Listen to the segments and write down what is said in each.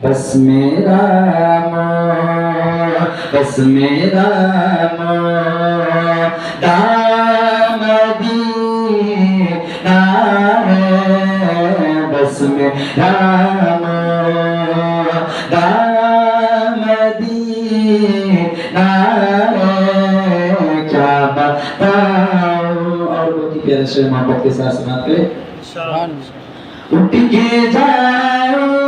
बस मेरा बस मेरा दामदीना है, बस मेरा दामदीना है, क्या बताऊं। और बहुत ही प्यारे से मोहब्बत के साथ समाप्त करें। उठ के जाऊं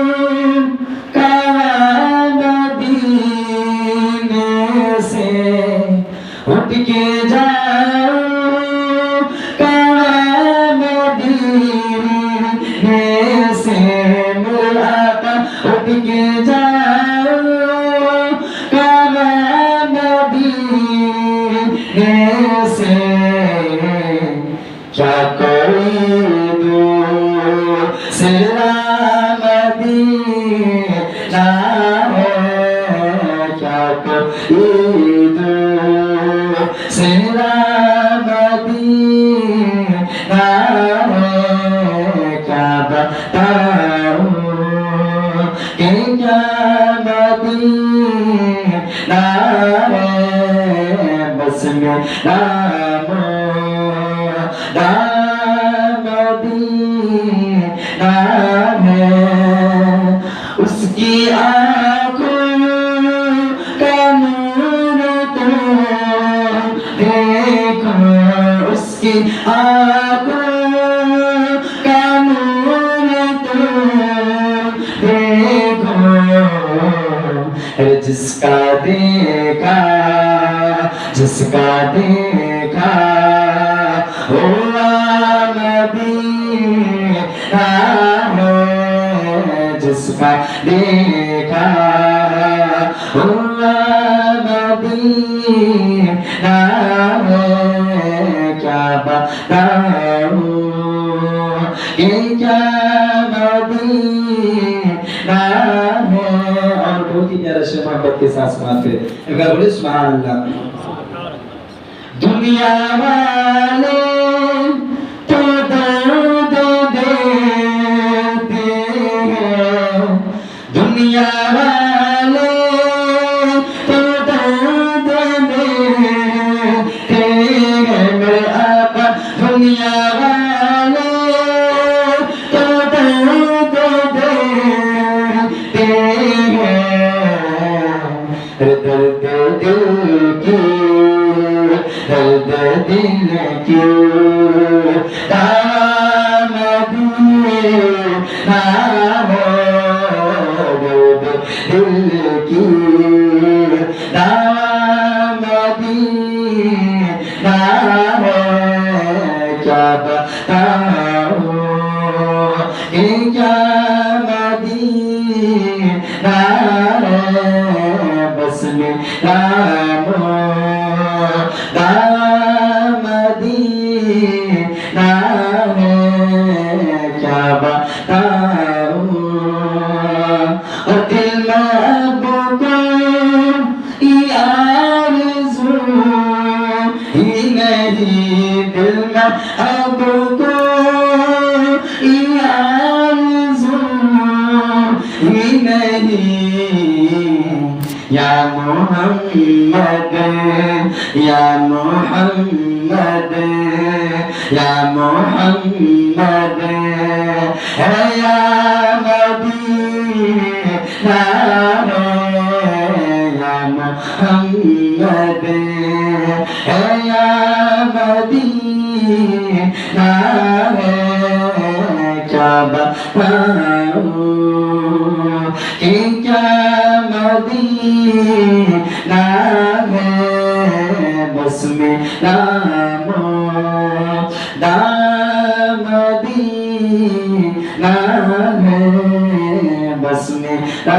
मदीने से, उठ के जाऊं मदीने से, मेरा आका उठ के जाऊं मदीने से, क्या कोई दूसरा मदीना है, क्या कोई दूसरा मदीना है, क्या बताऊं कि क्या मदीना है, बस मेरा दामदीना है। उसकी आँखों का नूर तो देखो, उसकी आँखों का नूर तो देखो, जिसका देखा हुआ मदीना है, जिसका देखा हुआ मदीना है, क्या बताऊं कि क्या मदीना है। और बहुत ही प्यारा से मोहब्बत के साथ समाप्त करें। एक बार बोले सुभान अल्लाह। दुनिया वाले तो दर्द देते हैं, दुनिया वाले तो दर्द देते हैं, मेरे आका दुनिया वाले तो दर्द देते हैं, दर्द दिल की, दर्द दिल क्यों दामदीना है, दर्द दिल की दामदीना है, क्या बताऊं कि क्या मदीना है, बस मेरा दामदीना है, क्या बताऊं। और दिल में अब कोई आरज़ू ही नहीं, दिल में अब कोई आरज़ू ही नहीं, या मोहम्मद या मोहम्मद या मोहम्मद है, या मदीना है, या मोहम्मद है, या मदीना है, क्या बताऊं कि क्या मदीना है, बस मेरा दामदीना है, बस मेरा